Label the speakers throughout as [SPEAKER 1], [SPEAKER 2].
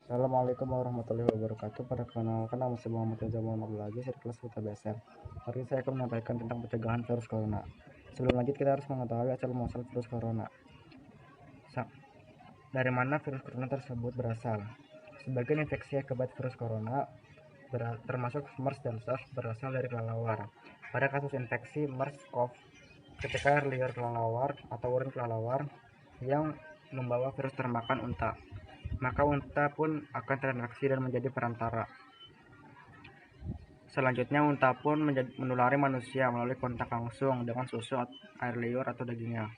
[SPEAKER 1] Assalamualaikum warahmatullahi wabarakatuh. Perkenalkan, nama saya Muhammad Reza Muhammad Lagi dari kelas Buta BSR. Hari ini saya akan menyampaikan tentang pencegahan virus corona. Sebelum lanjut, kita harus mengetahui asal muasal virus corona. Dari mana virus corona tersebut berasal? Sebagian infeksi akibat virus corona termasuk MERS dan SARS berasal dari kelelawar. Pada kasus infeksi MERS-CoV, ketika air liur kelelawar atau urin kelelawar yang membawa virus termakan unta, maka unta pun akan terinfeksi dan menjadi perantara. Selanjutnya, unta pun menulari manusia melalui kontak langsung dengan susu, air liur, atau dagingnya.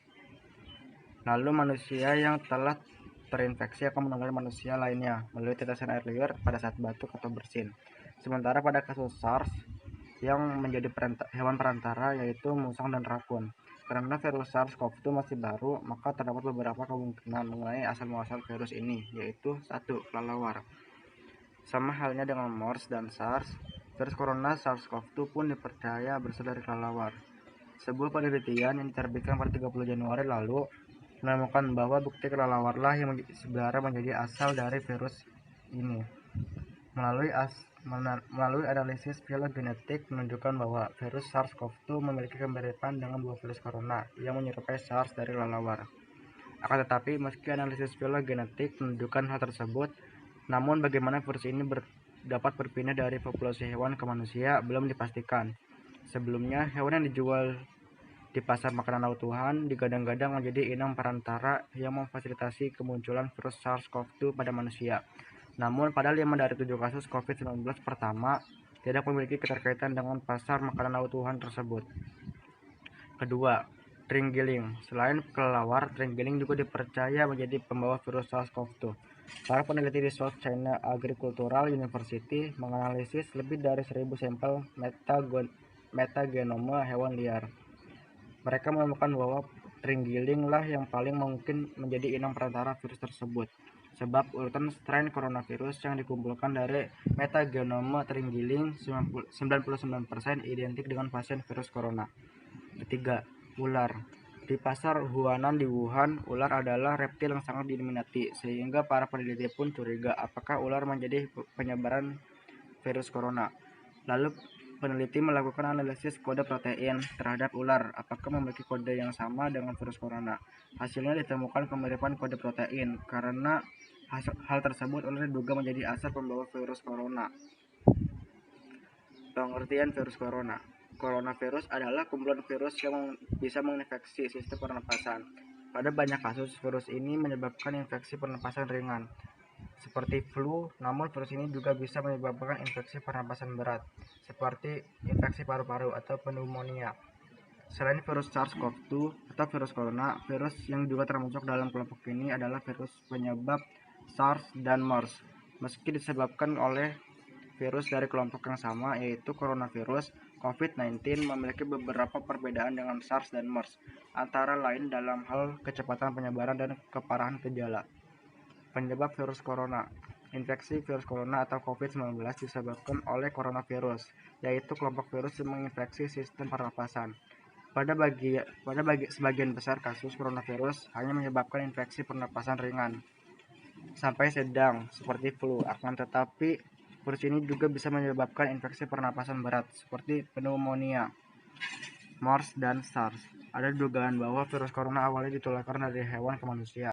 [SPEAKER 1] Lalu manusia yang telah terinfeksi akan menulari manusia lainnya melalui tetesan air liur pada saat batuk atau bersin. Sementara pada kasus SARS, yang menjadi hewan perantara yaitu musang dan rakun. Karena virus SARS-CoV-2 masih baru, maka terdapat beberapa kemungkinan mengenai asal-muasal virus ini, yaitu 1. Kelelawar. Sama halnya dengan MERS dan SARS, virus corona SARS-CoV-2 pun dipercaya berasal dari kelelawar. Sebuah penelitian yang diterbitkan pada 30 Januari lalu menemukan bahwa bukti kelelawarlah yang sebenarnya menjadi asal dari virus ini. Melalui analisis filogenetik menunjukkan bahwa virus SARS-CoV-2 memiliki kemiripan dengan dua virus corona yang menyerupai SARS dari kelelawar. Akan tetapi, meski analisis filogenetik menunjukkan hal tersebut, namun bagaimana virus ini dapat berpindah dari populasi hewan ke manusia belum dipastikan. Sebelumnya, hewan yang dijual di pasar makanan lautuhan digadang-gadang menjadi inang perantara yang memfasilitasi kemunculan virus SARS-CoV-2 pada manusia. Namun, pada 5 dari 7 kasus COVID-19 pertama tidak memiliki keterkaitan dengan pasar makanan lautuhan tersebut. Kedua, terenggiling. Selain kelelawar, terenggiling juga dipercaya menjadi pembawa virus SARS-CoV-2. Para peneliti di South China Agricultural University menganalisis lebih dari 1.000 sampel metagenome hewan liar. Mereka menemukan bahwa terenggiling-lah yang paling mungkin menjadi inang perantara virus tersebut, sebab urutan strain coronavirus yang dikumpulkan dari metagenome terenggiling 99% identik dengan pasien virus corona. Ketiga, ular. Di pasar Huanan di Wuhan, ular adalah reptil yang sangat diminati, sehingga para peneliti pun curiga apakah ular menjadi penyebaran virus corona. Lalu peneliti melakukan analisis kode protein terhadap ular, apakah memiliki kode yang sama dengan virus corona. Hasilnya ditemukan kemiripan kode protein. Karena hal tersebut, ular diduga menjadi asal pembawa virus corona. Pengertian virus corona. Coronavirus adalah kumpulan virus yang bisa menginfeksi sistem pernapasan. Pada banyak kasus, virus ini menyebabkan infeksi pernapasan ringan, seperti flu, namun virus ini juga bisa menyebabkan infeksi pernapasan berat, seperti infeksi paru-paru atau pneumonia. Selain virus SARS-CoV-2 atau virus corona, virus yang juga termasuk dalam kelompok ini adalah virus penyebab SARS dan MERS. Meski disebabkan oleh virus dari kelompok yang sama, yaitu coronavirus, COVID-19 memiliki beberapa perbedaan dengan SARS dan MERS, antara lain dalam hal kecepatan penyebaran dan keparahan gejala. Penyebab virus corona. Infeksi virus corona atau COVID-19 disebabkan oleh coronavirus, yaitu kelompok virus yang menginfeksi sistem pernapasan. Pada sebagian besar kasus, coronavirus hanya menyebabkan infeksi pernapasan ringan sampai sedang seperti flu. Akan tetapi, virus ini juga bisa menyebabkan infeksi pernapasan berat seperti pneumonia, MERS, dan SARS. Ada dugaan bahwa virus corona awalnya ditularkan dari hewan ke manusia.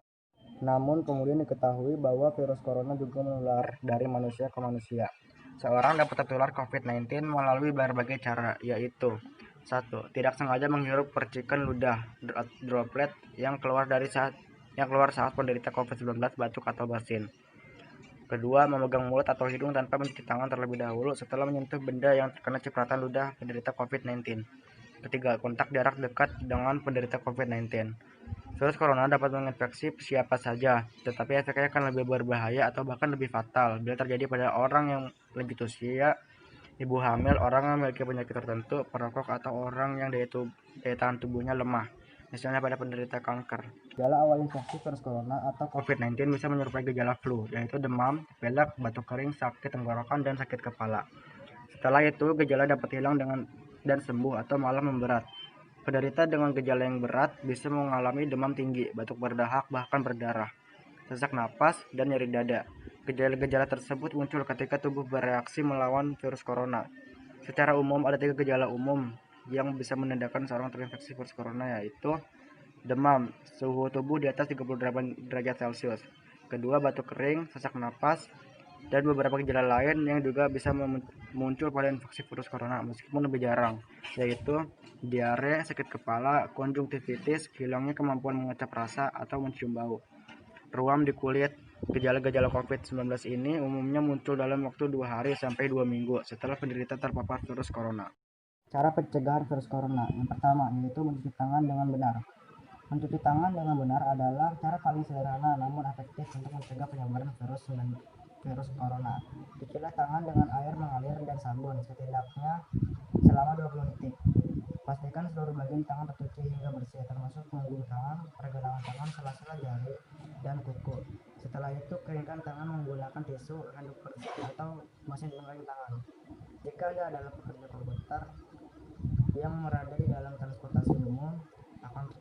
[SPEAKER 1] Namun kemudian diketahui bahwa virus corona juga menular dari manusia ke manusia. Seorang dapat tertular COVID-19 melalui berbagai cara, yaitu 1. Tidak sengaja menghirup percikan ludah droplet yang keluar saat penderita COVID-19 batuk atau bersin. Kedua, memegang mulut atau hidung tanpa mencuci tangan terlebih dahulu setelah menyentuh benda yang terkena cipratan ludah penderita COVID-19. Ketiga, kontak jarak dekat dengan penderita COVID-19. Virus corona dapat menginfeksi siapa saja, tetapi efeknya akan lebih berbahaya atau bahkan lebih fatal bila terjadi pada orang yang lanjut usia, ibu hamil, orang yang memiliki penyakit tertentu, perokok, atau orang yang daya tahan tubuhnya lemah, misalnya pada penderita kanker. Gejala awal infeksi virus corona atau COVID-19 bisa menyerupai gejala flu, yaitu demam, pilek, batuk kering, sakit tenggorokan, dan sakit kepala. Setelah itu, gejala dapat hilang dan sembuh atau malah memberat. Penderita dengan gejala yang berat bisa mengalami demam tinggi, batuk berdahak, bahkan berdarah, sesak napas, dan nyeri dada. Gejala-gejala tersebut muncul ketika tubuh bereaksi melawan virus corona. Secara umum ada 3 gejala umum yang bisa menandakan seorang terinfeksi virus corona, yaitu demam, suhu tubuh di atas 38 derajat Celcius. Kedua, batuk kering, sesak napas, dan beberapa gejala lain yang juga bisa muncul pada infeksi virus corona meskipun lebih jarang, yaitu diare, sakit kepala, konjungtivitis, hilangnya kemampuan mengecap rasa atau mencium bau, ruam di kulit. Gejala-gejala COVID-19 ini umumnya muncul dalam waktu 2 hari sampai 2 minggu setelah penderita terpapar virus corona. Cara pencegahan virus corona yang pertama yaitu mencuci tangan dengan benar. Mencuci tangan dengan benar adalah cara paling sederhana namun efektif untuk mencegah penyebaran virus corona. Cucilah tangan dengan air mengalir dan sabun setidaknya selama 20 detik. Pastikan seluruh bagian tangan tercuci hingga bersih, termasuk punggung tangan, pergelangan tangan, sela-sela jari, dan kuku. Setelah itu, keringkan tangan menggunakan tisu, handuk bersih, atau mesin pengering tangan. Jika Anda adalah pekerja komputer yang berada di dalam transportasi umum,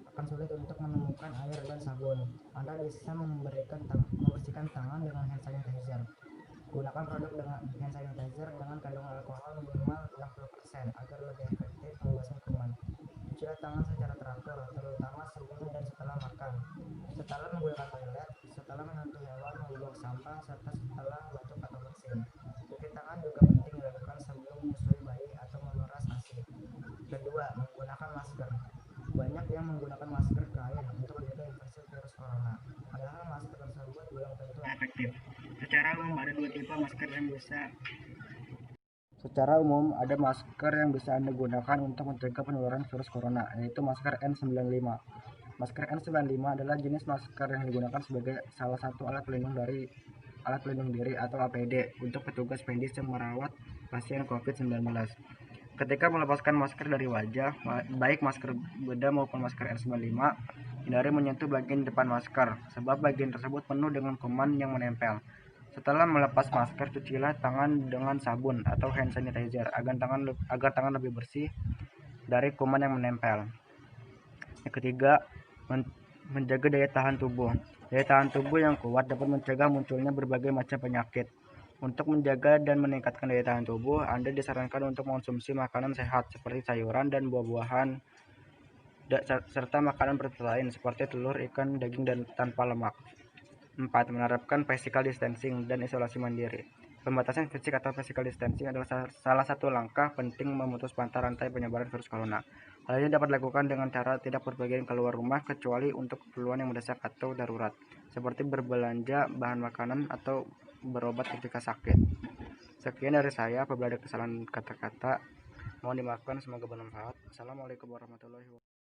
[SPEAKER 1] akan sulit untuk menemukan air dan sabun. Anda bisa membersihkan tangan dengan hand sanitizer. Gunakan produk dengan hand sanitizer dengan kandungan alkohol minimal 60% agar lebih efektif membasmi kuman. Cucilah tangan secara teratur, terutama sebelum dan setelah makan, setelah menggunakan toilet, setelah menyentuh hewan, membuang sampah, serta setelah batuk atau bersin. Cuci tangan juga penting dilakukan sebelum menyusui bayi atau memeras ASI. Kedua, menggunakan masker. Banyak yang menggunakan masker kain untuk mencegah infeksi virus corona, padahal masker tersebut belum tentu efektif. Secara umum ada masker yang bisa Anda gunakan untuk mencegah penularan virus corona, yaitu masker N95. Masker N95 adalah jenis masker yang digunakan sebagai salah satu alat pelindung diri atau APD untuk petugas medis yang merawat pasien COVID-19. Ketika melepaskan masker dari wajah, baik masker bedah maupun masker N95, hindari menyentuh bagian depan masker, sebab bagian tersebut penuh dengan kuman yang menempel. Setelah melepas masker, cucilah tangan dengan sabun atau hand sanitizer agar tangan lebih bersih dari kuman yang menempel. Yang ketiga, menjaga daya tahan tubuh. Daya tahan tubuh yang kuat dapat mencegah munculnya berbagai macam penyakit. Untuk menjaga dan meningkatkan daya tahan tubuh, Anda disarankan untuk mengonsumsi makanan sehat seperti sayuran dan buah-buahan, serta makanan berprotein seperti telur, ikan, daging, dan tanpa lemak. 4. Menerapkan physical distancing dan isolasi mandiri. Pembatasan fisik atau physical distancing adalah salah satu langkah penting memutus rantai penyebaran virus corona. Hal ini dapat dilakukan dengan cara tidak berpergian keluar rumah kecuali untuk keperluan yang mendesak atau darurat, seperti berbelanja bahan makanan atau berobat ketika sakit. Sekian dari saya. Apabila ada kesalahan kata-kata, mohon dimaafkan. Semoga bermanfaat. Assalamualaikum warahmatullahi wabarakatuh.